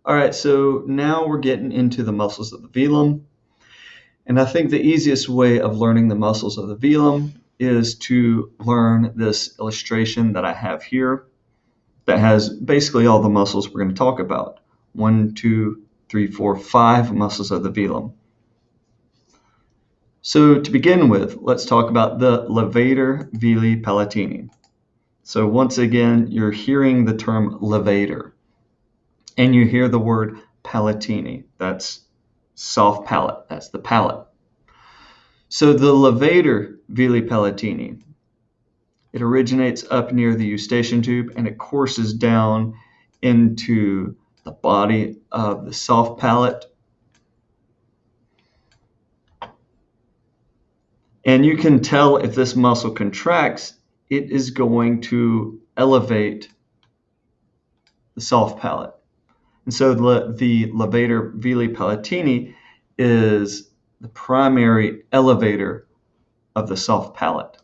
All right, so now we're getting into the muscles of the velum. And I think the easiest way of learning the muscles of the velum is to learn this illustration that I have here that has basically all the muscles we're going to talk about. 1, 2, 3, 4, 5 muscles of the velum. So to begin with, let's talk about the levator veli palatini. So once again, you're hearing the term levator, and you hear the word palatini. That's soft palate. That's the palate. So the levator veli palatini, it originates up near the eustachian tube and it courses down into the body of the soft palate. And you can tell if this muscle contracts, it is going to elevate the soft palate. And so the levator veli palatini is the primary elevator of the soft palate.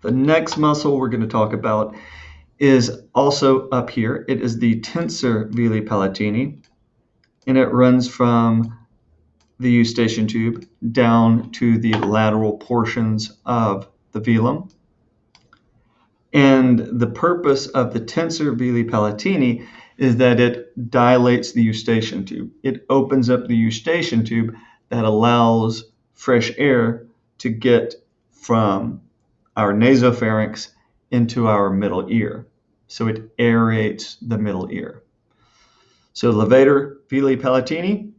The next muscle we're going to talk about is also up here. It is the tensor veli palatini, and it runs from the eustachian tube down to the lateral portions of the velum. And the purpose of the tensor veli palatini is that it dilates the eustachian tube. It opens up the eustachian tube that allows fresh air to get from our nasopharynx into our middle ear. So it aerates the middle ear. So levator veli palatini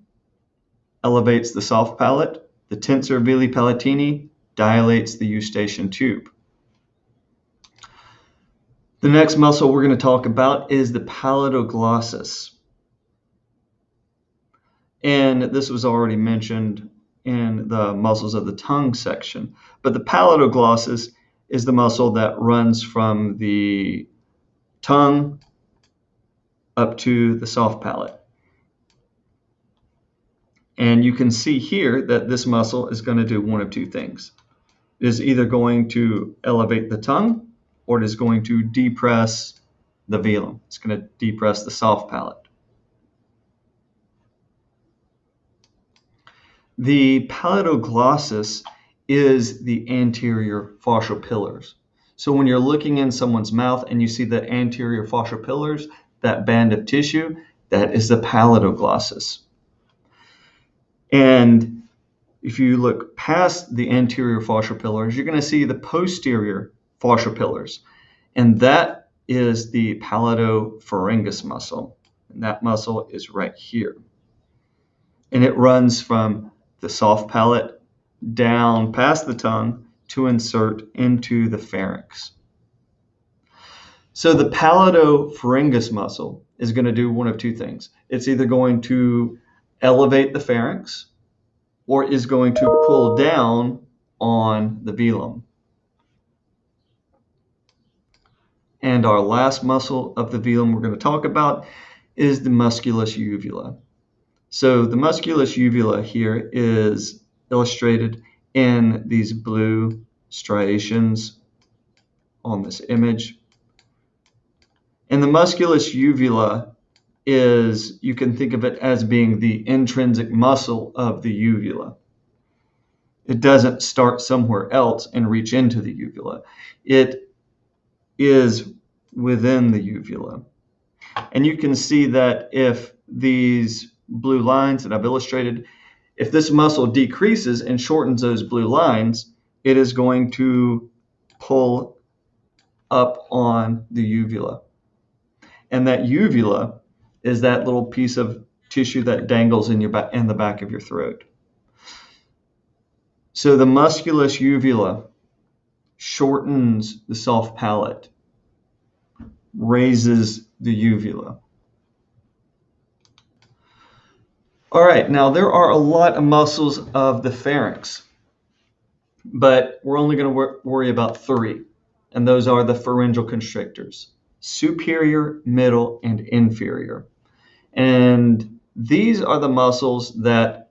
elevates the soft palate. The tensor veli palatini dilates the eustachian tube. The next muscle we're going to talk about is the paladoglossus. And this was already mentioned in the muscles of the tongue section. But the paladoglossus is the muscle that runs from the tongue up to the soft palate. And you can see here that this muscle is going to do one of two things. It is either going to elevate the tongue or it is going to depress the velum. It's going to depress the soft palate. The paladoglossus is the anterior facial pillars. So when you're looking in someone's mouth and you see the anterior facial pillars, that band of tissue, that is the paladoglossus. And if you look past the anterior facial pillars, you're going to see the posterior facial pillars. And that is the palatopharyngeus muscle. And that muscle is right here. And it runs from the soft palate down past the tongue to insert into the pharynx. So the palatopharyngeus muscle is going to do one of two things. It's either going to elevate the pharynx or is going to pull down on the velum. And our last muscle of the velum we're going to talk about is the musculus uvula. So the musculus uvula here is illustrated in these blue striations on this image. And the musculus uvula is, you can think of it as being the intrinsic muscle of the uvula. It doesn't start somewhere else and reach into the uvula. It is within the uvula. And you can see that if these blue lines that I've illustrated, if this muscle decreases and shortens those blue lines, it is going to pull up on the uvula. And that uvula is that little piece of tissue that dangles in the back of your throat. So the musculus uvula shortens the soft palate, raises the uvula. All right, now there are a lot of muscles of the pharynx, but we're only going to worry about three, and those are the pharyngeal constrictors: superior, middle, and inferior. And these are the muscles that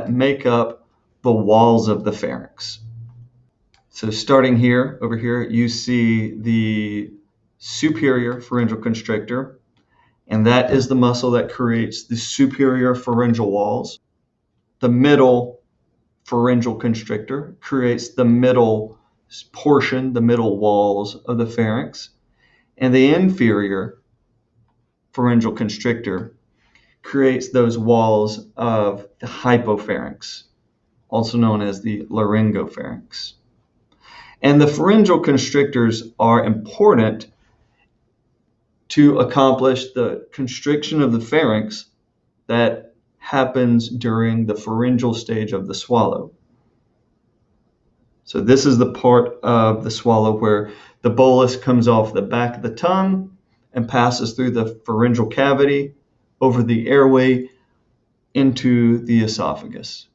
make up the walls of the pharynx. So starting here, over here, you see the superior pharyngeal constrictor, and that is the muscle that creates the superior pharyngeal walls. The middle pharyngeal constrictor creates the middle portion, the middle walls of the pharynx, and the inferior pharyngeal constrictor creates those walls of the hypopharynx, also known as the laryngopharynx. And the pharyngeal constrictors are important to accomplish the constriction of the pharynx that happens during the pharyngeal stage of the swallow. So this is the part of the swallow where the bolus comes off the back of the tongue and passes through the pharyngeal cavity over the airway into the esophagus.